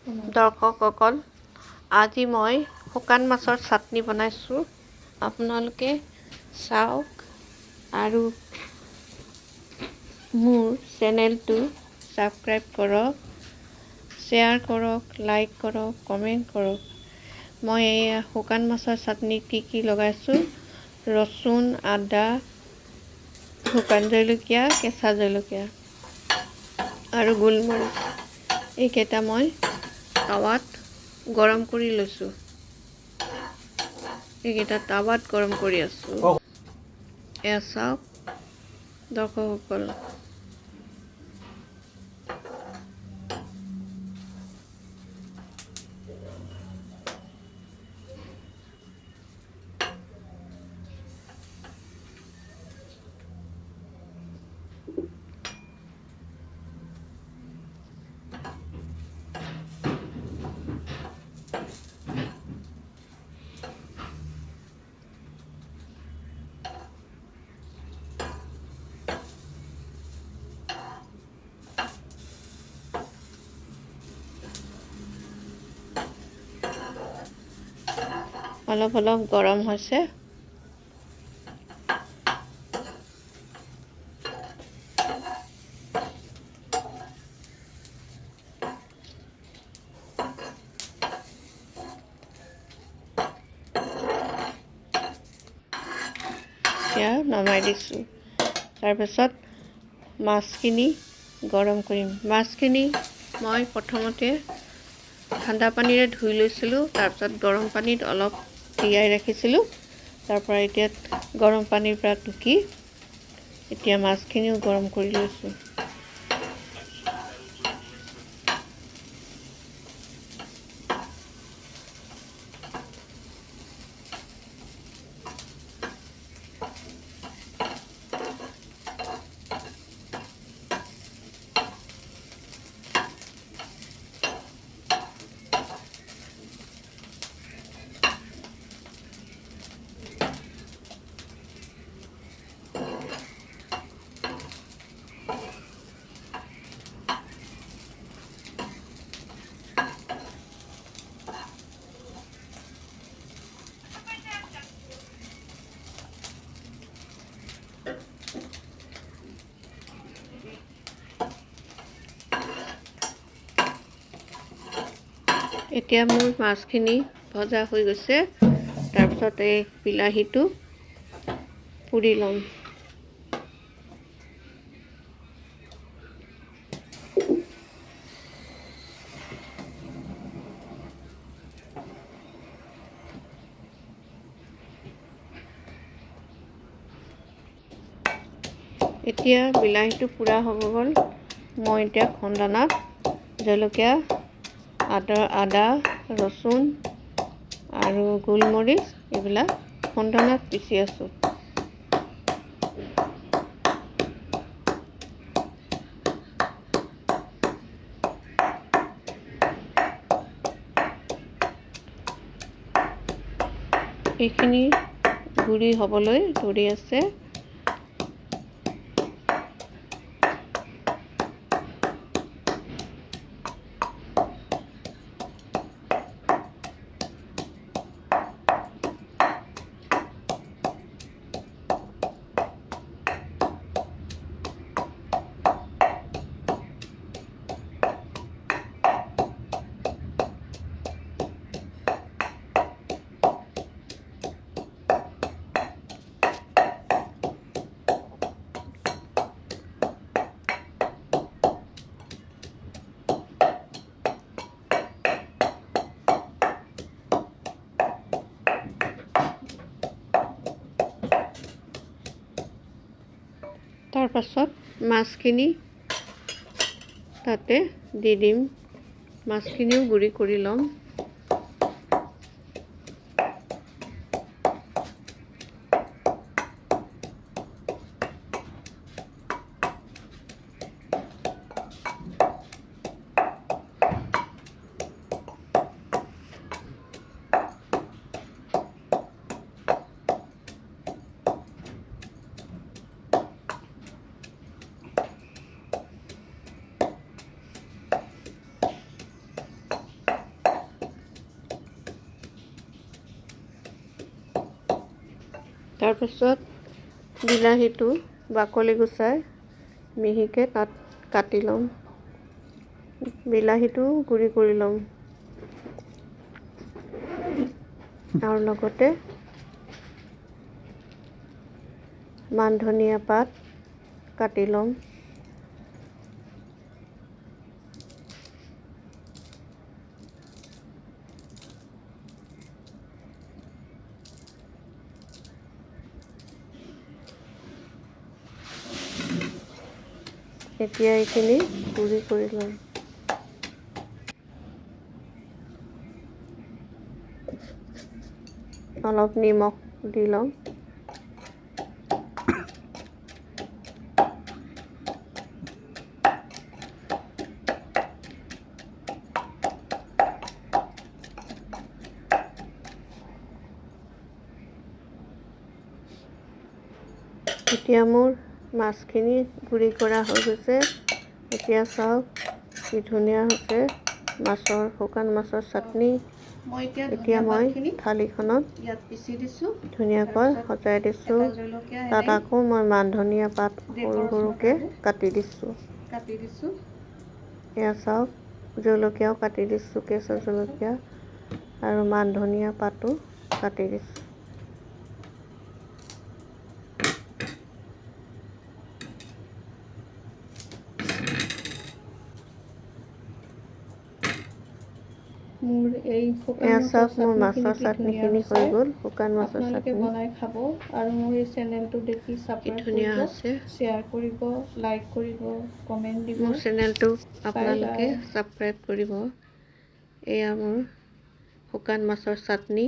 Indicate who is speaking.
Speaker 1: দৰ্শকসকল, আজি মই শুকান মাছৰ চাটনি বনাইছোঁ। আপোনালোকে চাওক আৰু মোৰ চেনেলটো ছাবস্ক্ৰাইব কৰক, শ্বেয়াৰ কৰক, লাইক কৰক, কমেণ্ট কৰক। মই এয়া শুকান মাছৰ চাটনিত কি লগাইছোঁ: ৰচুন, আদা, শুকান জলকীয়া, কেঁচা জলকীয়া আৰু গোলমৰিচ। এইকেইটা মই টাৱাত গৰম কৰি লৈছোঁ। এইকেইটা টাৱাত গৰম কৰি আছোঁ। এয়া চাওক দৰ্শকসকল। অলপ অলপ গৰম হৈছে। এতিয়া নমাই দিছোঁ। তাৰপিছত মাছখিনি গৰম কৰিম। মাছখিনি মই প্ৰথমতে ঠাণ্ডা পানীৰে ধুই লৈছিলোঁ। তাৰপিছত গৰম পানীত অলপ তিয়াই ৰাখিছিলোঁ। তাৰপৰা এতিয়া গৰম পানীৰ পৰা টুকি এতিয়া মাছখিনিও গৰম কৰি লৈছোঁ। এতিয়া মোৰ মাছখিনি ভজা হৈ গৈছে। তাৰপিছত এই বিলাহীটো পুৰি ল'ম। এতিয়া বিলাহীটো পুৰা হ'ব গ'ল। মই এতিয়া খুন্দনাত জলকীয়া, আদা, ৰচুন আৰু গোলমৰিচ এইবিলাক খুন্দনাত পিচি আছোঁ। এইখিনি গুড়ি হ'বলৈ ধৰি আছে। তাৰপাছত মাছখিনি তাতে দি দিম। মাছখিনিও গুড়ি কৰি ল'ম। তাৰপিছত বিলাহীটো বাকলি গুচাই মিহিকৈ কাটি ল'ম। বিলাহীটো গুড়ি কৰি ল'ম আৰু লগতে মান ধনিয়া পাত কাটি ল'ম। এতিয়া এইখিনি গুড়ি কৰি ল'ম। অলপ নিমখ দি ল'ম। এতিয়া মোৰ মাছখিনি গুড়ি কৰা হৈ গৈছে। এতিয়া চাওক কি ধুনীয়া হৈছে শুকান মাছৰ চাটনি। এতিয়া মই থালিখনত ধুনীয়াকৈ সজাই দিছোঁ। তাত আকৌ মই মান ধনিয়া পাত সৰু সৰুকৈ কাটি দিছোঁ। এয়া চাওক, জলকীয়াও কাটি দিছোঁ, কেঁচা জলকীয়া আৰু মান ধনিয়া পাতো কাটি দিছোঁ। এয়া চাওক, মোৰ মাছৰ চাটনিখিনি হৈ গ'ল। শুকান মাছৰ চাটনি বনাই খাব আৰু মোৰ এই চেনেলটো দেখি ছাবস্ক্ৰাইব কৰিব, শ্বেয়াৰ কৰিব, লাইক কৰিব, কমেণ্ট দিব। মোৰ চেনেলটো আপোনালোকে ছাবস্ক্ৰাইব কৰিব। এয়া মোৰ শুকান মাছৰ চাটনি।